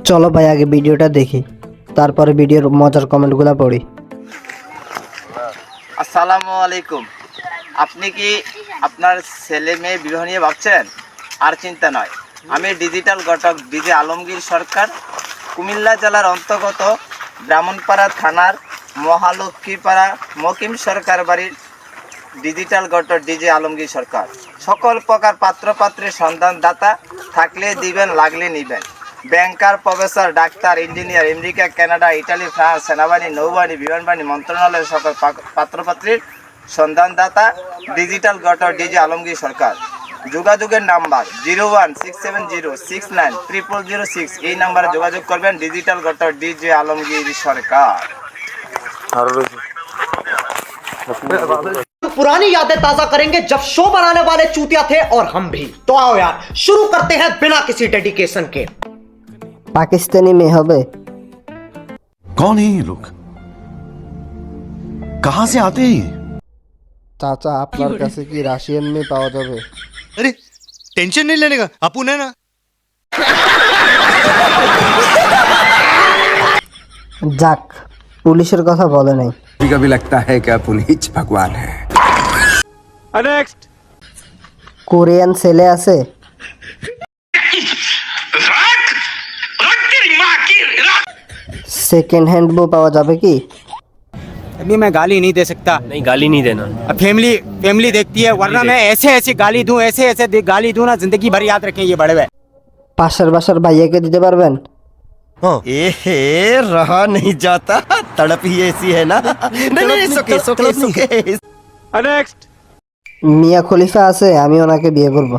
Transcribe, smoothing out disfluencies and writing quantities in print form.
চলো ভাই আগে ভিডিওটা দেখি, তারপরে ভিডিওর মজার কমেন্টগুলো পড়ি। আসসালামু আলাইকুম। আপনি কি আপনার ছেলে মেয়ে বিবাহ নিয়ে ভাবছেন? আর চিন্তা নয়, আমি ডিজিটাল ঘটক ডিজে আলমগীর সরকার, কুমিল্লা জেলার অন্তর্গত ব্রাহ্মণপাড়া থানার মহালক্ষ্মীপাড়া মকিম সরকার বাড়ির ডিজিটাল ঘটক ডিজে আলমগীর সরকার। সকল প্রকার পাত্রপাত্রের সন্ধানদাতা থাকলে দিবেন, লাগলে নিবেন। ব্যাংকার, প্রফেসর, ডাক্তার, engineer, America, Canada, Italy, France, সেনাবাহিনী, নৌবাহিনী, বিমানবাহিনী মন্ত্রণালয়ের সকল পাত্রপাত্রীর সন্ধানদাতা ডিজিটাল ঘটক ডিজে আলমগীর সরকার। যোগাযোগের নাম্বার 016706900006। এই নাম্বারে যোগাযোগ করবেন। ডিজিটাল ঘটক ডিজে আলমগীর সরকার। पुरानी यादें ताजा करेंगे जब शो बनाने वाले चूतिया थे और हम भी। तो आओ यार शुरू करते हैं बिना किसी डेडिकेशन के। পাকিস্তানি মেয়ে হবে? कौन है ये लोग? कहां से आते हैं? চাচা আপনার কাছে কি রাশিয়ান মেয়ে পাওয়া যাবে? अरे टेंशन नहीं लेने का, अपुन है ना। যাক, পুলিশের কথা বলে নাই। कभी लगता है कि पुलिस भगवान है। কোরিয়ান ছেলে আছে? সেকেন্ড হ্যান্ড বউ পাওয়া যাবে কি? अभी मैं गाली नहीं दे सकता। नहीं, गाली नहीं देना। अब फैमिली देखती है, वरना मैं ऐसे गाली दूं, ऐसे गाली दूं ना, जिंदगी भर याद रखें ये बड़े हुए। পাশের বাসার ভাইয়াকে দিতে পারবেন? एहे, रहा नहीं जाता, तड़प ही ऐसी है ना। नहीं, सुके सुके सुके। মিয়া খলিফা আছে, আমি ওনাকে বিয়ে করব।